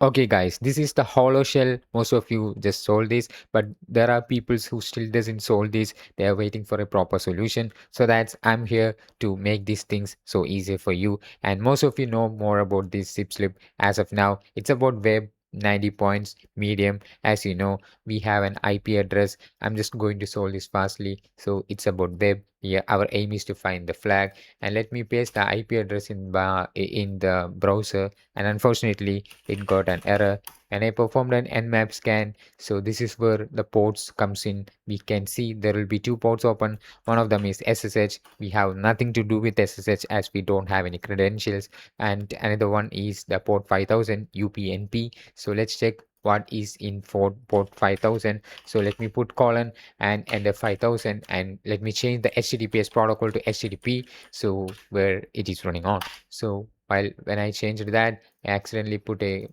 Okay guys, this is the hollow shell. Most of you just solved this, but there are people who still doesn't solve this. They are waiting for a proper solution. So that's I'm here to make these things so easy for you. And most of you know more about this zip slip as of now. It's about web 90 points medium. As you know, we have an IP address. I'm just going to solve this fastly. So it's about web. Yeah, our aim is to find the flag, and let me paste the IP address in the browser. And unfortunately, it got an error, and I performed an nmap scan. So this is where the ports comes in. We can see there will be two ports open. One of them is SSH. We have nothing to do with SSH as we don't have any credentials, and another one is the port 5000 UPnP. So let's check what is in for port 5000. So let me put colon and enter 5000, and let me change the HTTPS protocol to HTTP, so where it is running on. So when I changed that, I accidentally put a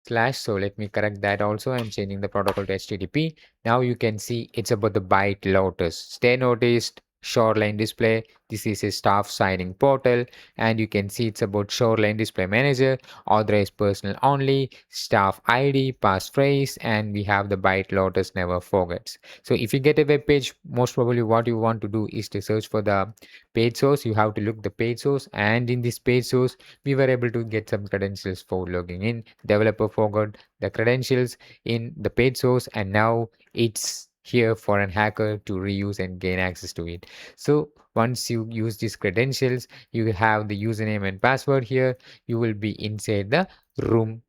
slash. So let me correct that also. I'm changing the protocol to HTTP. Now you can see it's about the Byte Lotus. Stay noticed, shoreline display. This is a staff signing portal, and you can see it's about shoreline display manager, authorized personnel only, staff ID, passphrase, and we have the Byte Lotus never forgets. So if you get a web page, most probably what you want to do is to search for the page source. You have to look the page source, and in this page source we were able to get some credentials for logging in. Developer forgot the credentials in the page source, and now it's here for an hacker to reuse and gain access to it. So once you use these credentials, you have the username and password here. You will be inside the room.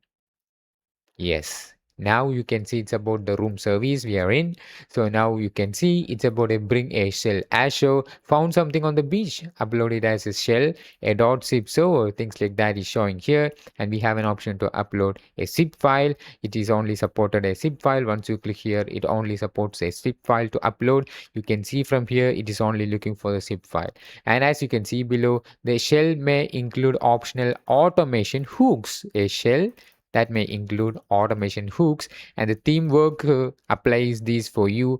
Yes. Now you can see it's about the room service we are in. So now you can see it's about a bring a shell. Asho found something on the beach, upload it as a shell, a .zip server, things like that is showing here. And we have an option to upload a zip file. It is only supported a zip file. Once you click here, it only supports a zip file to upload. You can see from here, it is only looking for the zip file. And as you can see below, the shell may include optional automation hooks. A shell that may include automation hooks, and the teamwork applies these for you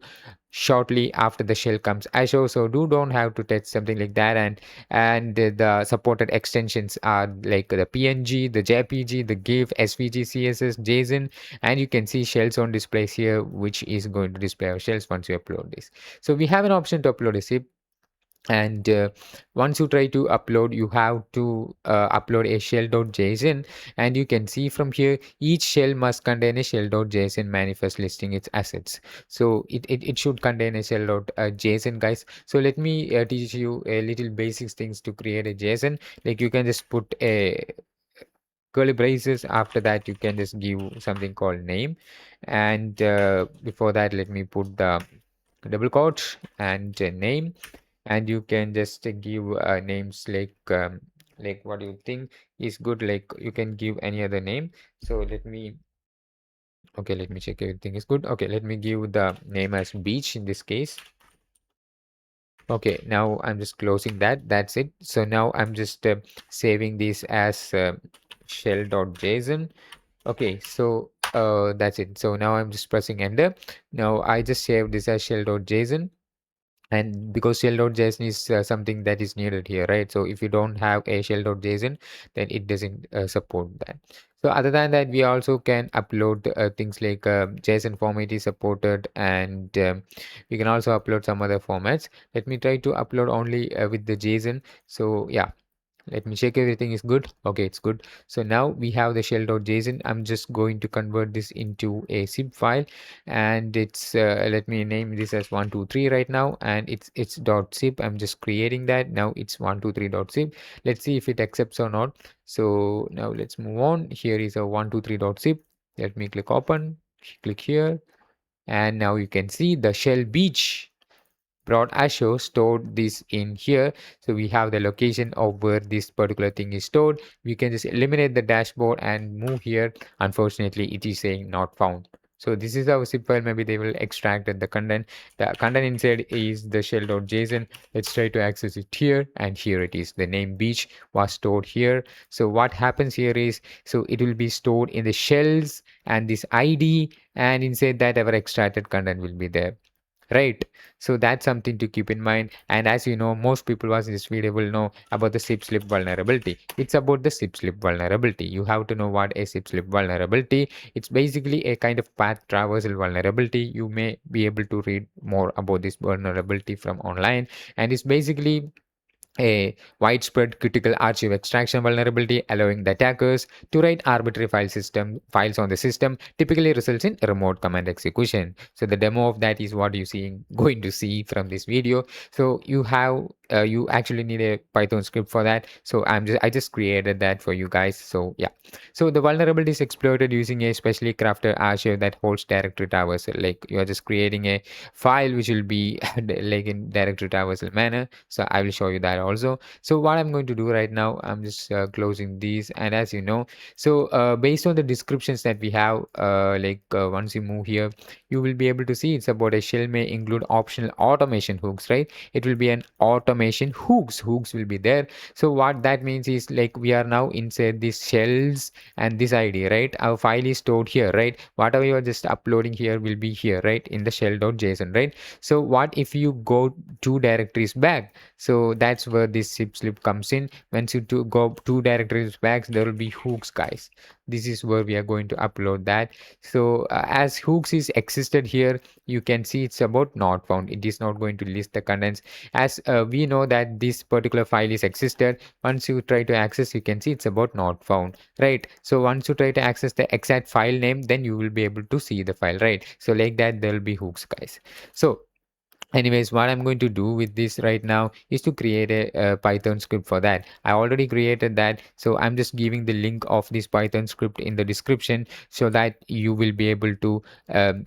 shortly after the shell comes Azure. So do don't have to touch something like that. And the supported extensions are like the PNG, the JPG, the GIF, SVG, CSS, JSON, and you can see shells on displays here, which is going to display our shells once you upload this. So we have an option to upload a zip, and once you try to upload, you have to upload a shell.json, and you can see from here each shell must contain a shell.json manifest listing its assets. So it should contain a shell.json, guys. So let me teach you a little basics things to create a JSON. Like you can just put a curly braces. After that you can just give something called name, and before that let me put the double quote and name, and you can just give names like what you think is good. Like you can give any other name. So let me check everything is good. Okay, let me give the name as beach in this case. Okay, now I'm just closing that. That's it. So now I'm just saving this as shell.json. Okay, so that's it. So now I'm just pressing enter. Now I just saved this as shell.json, and because shell.json is something that is needed here, right? So if you don't have a shell.json, then it doesn't support that. So other than that, we also can upload things like JSON format is supported, and we can also upload some other formats. Let me try to upload only with the JSON. So yeah, let me check everything is good. Okay, it's good. So now we have the shell.json. I'm just going to convert this into a zip file, and it's let me name this as 123 right now, and it's .zip. I'm just creating that. Now it's 123.zip. Let's see if it accepts or not. So now let's move on. Here is a 123.zip. Let me click open, click here, and now you can see the shell beach brought Azure stored this in here. So we have the location of where this particular thing is stored. We can just eliminate the dashboard and move here. Unfortunately, it is saying not found. So this is our zip file. Maybe they will extract the content. The content inside is the shell.json. Let's try to access it here, and here it is. The name beach was stored here. So what happens here is, so it will be stored in the shells and this ID, and inside that our extracted content will be there. right? So that's something to keep in mind. And as you know, most people watching this video will know about the zip slip vulnerability. It's about the zip slip vulnerability. You have to know what a zip slip vulnerability. It's basically a kind of path traversal vulnerability. You may be able to read more about this vulnerability from online, and it's basically a widespread critical archive extraction vulnerability allowing the attackers to write arbitrary files on the system, typically results in remote command execution. So the demo of that is what you see going to see from this video. So you actually need a Python script for that. So I just created that for you guys. So yeah, so the vulnerability is exploited using a specially crafted archive that holds directory traversal. Like you are just creating a file which will be like in directory traversal manner. So I will show you that also. So what I'm going to do right now, I'm just closing these. And as you know, so based on the descriptions that we have, once you move here, you will be able to see it's about a shell may include optional automation hooks, right? It will be an automation hooks will be there. So what that means is like we are now inside these shells and this ID, right? Our file is stored here, right? Whatever you are just uploading here will be here, right? In the shell.json, right? So what if you go two directories back? So that's where this zip slip comes in. Once you go two directories back, there will be hooks, guys. This is where we are going to upload that. So as hooks is existed here, you can see it's about not found. It is not going to list the contents. As we know that this particular file is existed, once you try to access, you can see it's about not found, right? So once you try to access the exact file name, then you will be able to see the file, right? So like that, there will be hooks, guys. So anyways, what I'm going to do with this right now is to create a Python script for that. I already created that, so I'm just giving the link of this Python script in the description so that you will be able to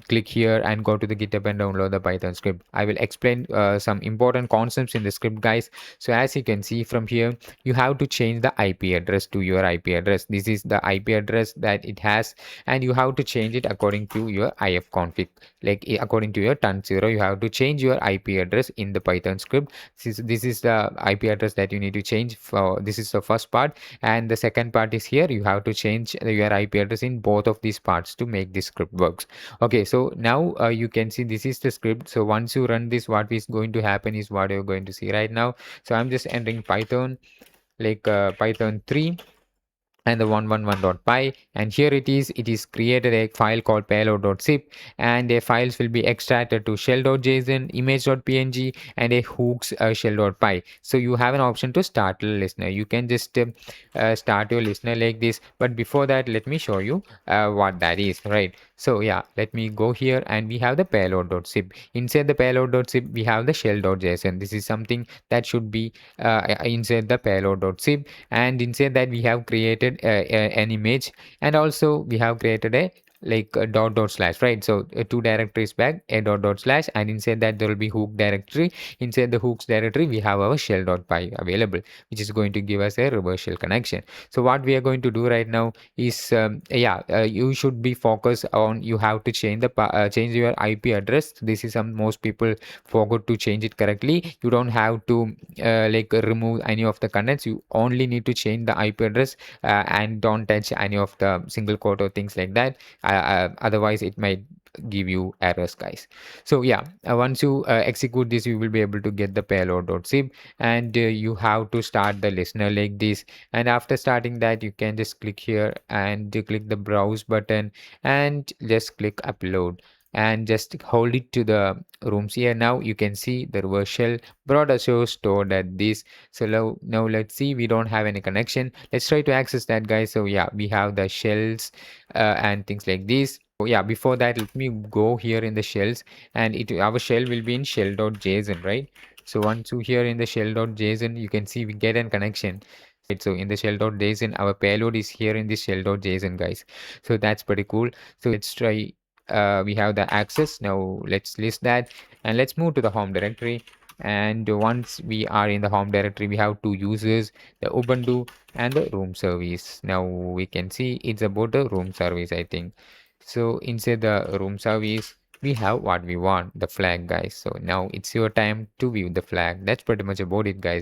click here and go to the GitHub and download the Python script. I will explain some important concepts in the script, guys. So as you can see from here, you have to change the IP address to your IP address. This is the IP address that it has, and you have to change it according to your ifconfig. Like according to your turn 0, you have to change your IP address in the Python script. This is the IP address that you need to change for. This is the first part, and the second part is here. You have to change your IP address in both of these parts to make this script works. Okay, so now you can see this is the script. So once you run this, what is going to happen is what you're going to see right now. So I'm just entering Python, like Python 3 and the 111.py, and here it is created a file called payload.zip, and the files will be extracted to shell.json, image.png, and a hooks shell.py. So you have an option to start a listener. You can just start your listener like this, but before that let me show you what that is, right? So yeah, let me go here, and we have the payload.zip. Inside the payload.zip we have the shell.json. This is something that should be inside the payload.zip, and inside that we have created an image, and also we have created a like a dot slash, right? So two directories back, a dot slash, and inside that there will be hook directory. Inside the hooks directory we have our shell.py available, which is going to give us a reverse shell connection. So what we are going to do right now is you should be focused on, you have to change the change your IP address. This is some most people forgot to change it correctly. You don't have to remove any of the contents. You only need to change the IP address, and don't touch any of the single quote or things like that. Otherwise it might give you errors, guys. So yeah, once you execute this, you will be able to get the payload.zip, and you have to start the listener like this. And after starting that, you can just click here and click the browse button and just click upload, and just hold it to the rooms here. Now you can see the reverse shell brought us show stored at this. So now let's see, we don't have any connection. Let's try to access that, guys. So yeah, we have the shells and things like this. So yeah, before that let me go here in the shells, and our shell will be in shell.json, right? So once you here in the shell.json, you can see we get a connection, right? So in the shell.json, our payload is here in this shell.json, guys. So that's pretty cool. So let's try, we have the access. Now let's list that, and let's move to the home directory. And once we are in the home directory, we have two users, the Ubuntu and the room service. Now we can see it's about the room service, I think. So inside the room service, we have what we want, the flag, guys. So now it's your time to view the flag. That's pretty much about it, guys.